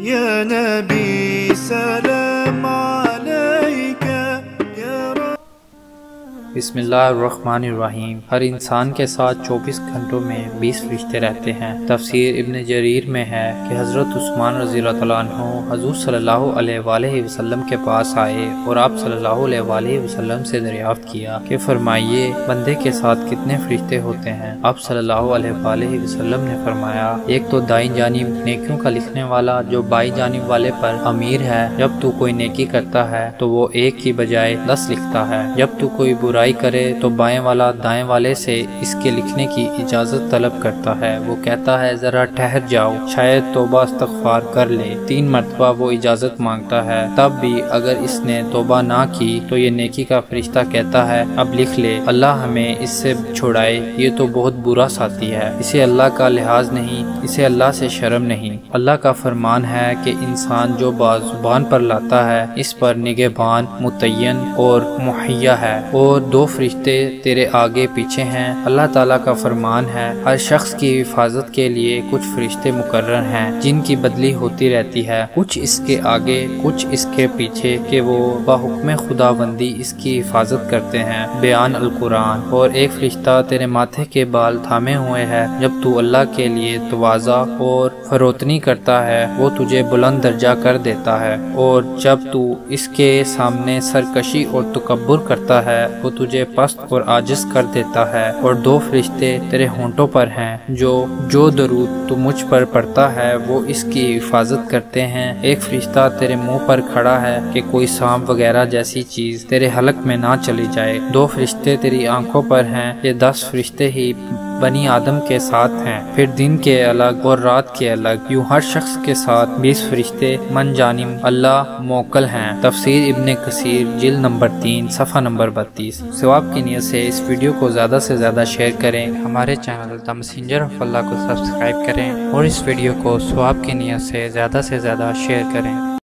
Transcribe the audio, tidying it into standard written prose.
یا نبی سلام علیک یا بسم اللہ الرحمن الرحیم۔ ہر انسان کے ساتھ 24 گھنٹوں میں 20 فرشتے رہتے ہیں۔ تفسیر ابن جریر میں ہے کہ حضرت عثمان رضی اللہ تعالیٰ عنہ حضور صلی اللہ علیہ وآلہ وسلم کے پاس آئے اور آپ صلی اللہ علیہ وآلہ وسلم سے دریافت کیا کہ فرمائیے بندے کے ساتھ کتنے فرشتے ہوتے ہیں؟ آپ صلی اللہ علیہ وآلہ وسلم نے فرمایا، ایک تو دائیں جانب نیکیوں کا لکھنے والا جو بائیں جانب والے پر امیر ہے، جب تو کوئی نیکی کرتا ہے تو وہ ایک کی بجائے 10 لکھتا ہے، جب تو کوئی برائی کرے تو بائیں والا دائیں والے سے اس کے لکھنے کی اجازت طلب کرتا ہے، وہ کہتا ہے ذرا ٹھہر جاؤ شاید توبہ استغفار کر لے، 3 مرتبہ وہ اجازت مانگتا ہے، تب بھی اگر اس نے توبہ نہ کی تو یہ نیکی کا فرشتہ کہتا ہے اب لکھ لے، اللہ ہمیں اس سے چھڑائے، یہ تو بہت برا ساتھی ہے، اسے اللہ کا لحاظ نہیں، اسے اللہ سے شرم نہیں۔ اللہ کا فرمان ہے کہ انسان جو بات زبان پر لاتا ہے اس پر نگہبان متعین اور مہیا ہے، اور 2 فرشتے تیرے آگے پیچھے ہیں۔ اللہ تعالیٰ کا فرمان ہے ہر شخص کی حفاظت کے لیے کچھ فرشتے مقرر ہیں جن کی بدلی ہوتی رہتی ہے، کچھ اس کے آگے کچھ اس کے پیچھے، کہ وہ بحکم خداوندی اس کی حفاظت کرتے ہیں۔ بیان القرآن۔ اور ایک فرشتہ تیرے ماتھے کے بال تھامے ہوئے ہے، جب تو اللہ کے لیے تواضع اور فروتنی کرتا ہے وہ تجھے بلند درجہ کر دیتا ہے، اور جب تو اس کے سامنے سرکشی اور تکبر کرتا ہے وہ تجھے پست اور عاجز کر دیتا ہے۔ اور 2 فرشتے تیرے ہونٹوں پر ہیں، جو درود تو مجھ پر پڑتا ہے وہ اس کی حفاظت کرتے ہیں۔ ایک فرشتہ تیرے منہ پر کھڑا ہے کہ کوئی سانپ وغیرہ جیسی چیز تیرے حلق میں نہ چلی جائے۔ 2 فرشتے تیری آنکھوں پر ہیں، یہ 10 فرشتے ہی بنی آدم کے ساتھ ہیں، پھر دن کے الگ اور رات کے الگ، یوں ہر شخص کے ساتھ 20 فرشتے من جانب اللہ موکل ہیں۔ تفسیر ابن کثیر جلد نمبر 3 صفحہ نمبر 32۔ ثواب کی نیت سے اس ویڈیو کو زیادہ سے زیادہ شیئر کریں، ہمارے چینل دا میسنجر آف اللہ کو سبسکرائب کریں، اور اس ویڈیو کو ثواب کی نیت سے زیادہ شیئر کریں۔